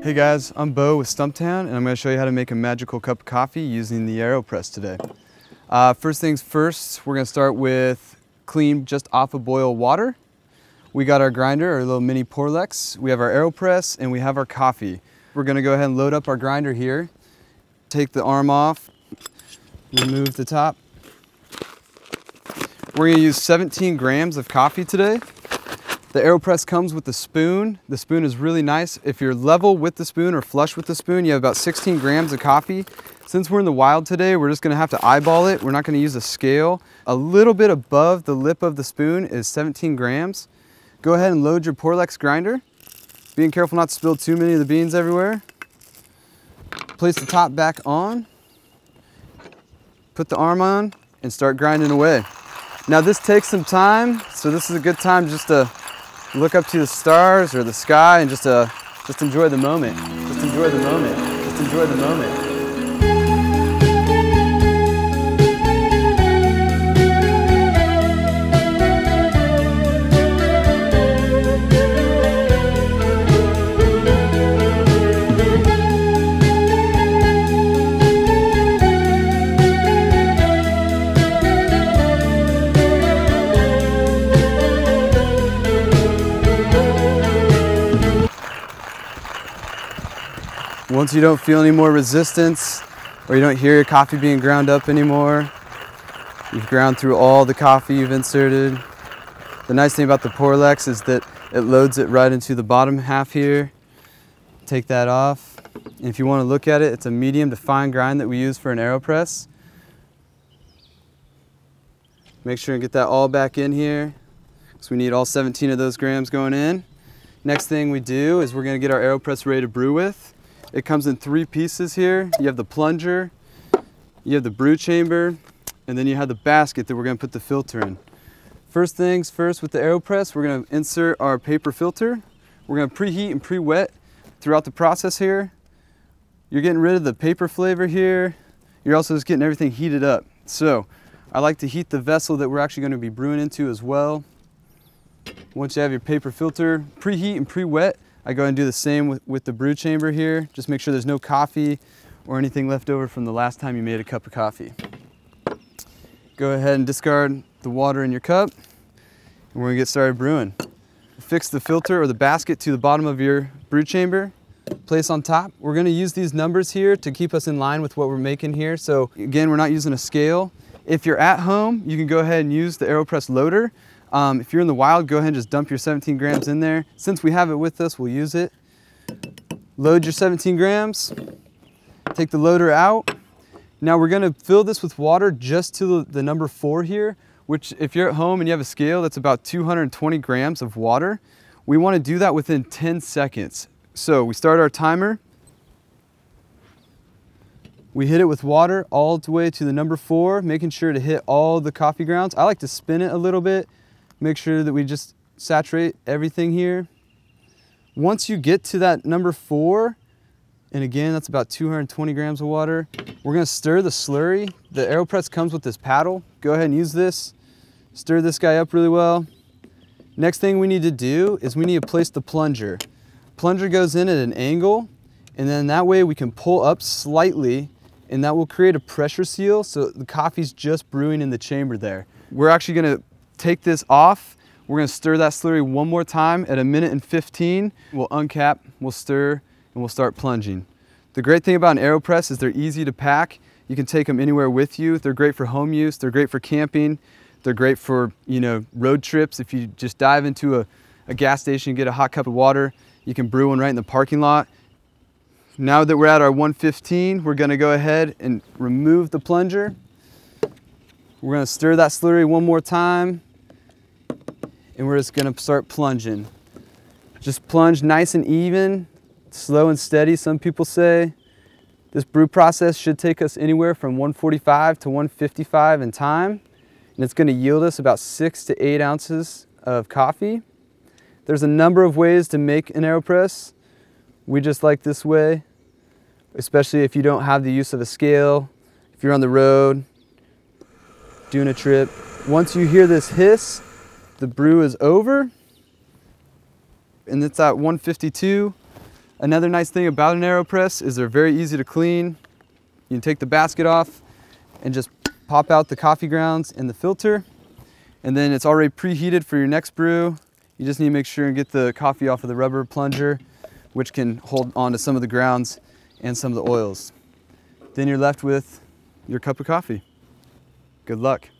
Hey guys, I'm Bo with Stumptown, and I'm going to show you how to make a magical cup of coffee using the Aeropress today. First things first, we're going to start with clean just off of boil water. We got our grinder, our little mini Porlex. We have our Aeropress, and we have our coffee. We're going to go ahead and load up our grinder here. Take the arm off, remove the top. We're going to use 17 grams of coffee today. The Aeropress comes with the spoon. The spoon is really nice. If you're level with the spoon or flush with the spoon, you have about 16 grams of coffee. Since we're in the wild today, we're just gonna have to eyeball it. We're not gonna use a scale. A little bit above the lip of the spoon is 17 grams. Go ahead and load your Porlex grinder. Being careful not to spill too many of the beans everywhere. Place the top back on. Put the arm on and start grinding away. Now this takes some time, so this is a good time just to look up to the stars or the sky and just enjoy the moment. Just enjoy the moment. Just enjoy the moment. Once you don't feel any more resistance, or you don't hear your coffee being ground up anymore, you've ground through all the coffee you've inserted. The nice thing about the Porlex is that it loads it right into the bottom half here. Take that off. And if you want to look at it, it's a medium to fine grind that we use for an Aeropress. Make sure and get that all back in here, because we need all 17 of those grams going in. Next thing we do is we're going to get our Aeropress ready to brew with. It comes in 3 pieces here. You have the plunger, you have the brew chamber, and then you have the basket that we're going to put the filter in. First things first, with the Aeropress, we're going to insert our paper filter. We're going to preheat and pre-wet throughout the process here. You're getting rid of the paper flavor here. You're also just getting everything heated up. So I like to heat the vessel that we're actually going to be brewing into as well. Once you have your paper filter preheat and pre-wet, I go and do the same with the brew chamber here. Just make sure there's no coffee or anything left over from the last time you made a cup of coffee. Go ahead and discard the water in your cup, and we're gonna get started brewing. Fix the filter or the basket to the bottom of your brew chamber. Place on top. We're gonna use these numbers here to keep us in line with what we're making here. So again, we're not using a scale. If you're at home, you can go ahead and use the Aeropress loader. If you're in the wild, go ahead and just dump your 17 grams in there. Since we have it with us, we'll use it. Load your 17 grams. Take the loader out. Now we're gonna fill this with water just to the number 4 here, which if you're at home and you have a scale, that's about 220 grams of water. We wanna do that within 10 seconds. So we start our timer. We hit it with water all the way to the number 4, making sure to hit all the coffee grounds. I like to spin it a little bit. Make sure that we just saturate everything here. Once you get to that number 4, and again, that's about 220 grams of water, we're gonna stir the slurry. The Aeropress comes with this paddle. Go ahead and use this. Stir this guy up really well. Next thing we need to do is we need to place the plunger. Plunger goes in at an angle, and then that way we can pull up slightly, and that will create a pressure seal so the coffee's just brewing in the chamber there. We're actually gonna take this off. We're gonna stir that slurry one more time at 1:15. We'll uncap, we'll stir, and we'll start plunging. The great thing about an Aeropress is they're easy to pack. You can take them anywhere with you. They're great for home use. They're great for camping. They're great for, road trips. If you just dive into a gas station and get a hot cup of water, you can brew one right in the parking lot. Now that we're at our 1:15, we're gonna go ahead and remove the plunger. We're gonna stir that slurry one more time, and we're just gonna start plunging. Just plunge nice and even, slow and steady, some people say. This brew process should take us anywhere from 145 to 155 in time, and it's gonna yield us about 6 to 8 ounces of coffee. There's a number of ways to make an Aeropress. We just like this way, especially if you don't have the use of a scale, if you're on the road, doing a trip. Once you hear this hiss, the brew is over, and it's at 152. Another nice thing about an Aeropress is they're very easy to clean. You can take the basket off and just pop out the coffee grounds in the filter. And then it's already preheated for your next brew. You just need to make sure and get the coffee off of the rubber plunger, which can hold on to some of the grounds and some of the oils. Then you're left with your cup of coffee. Good luck.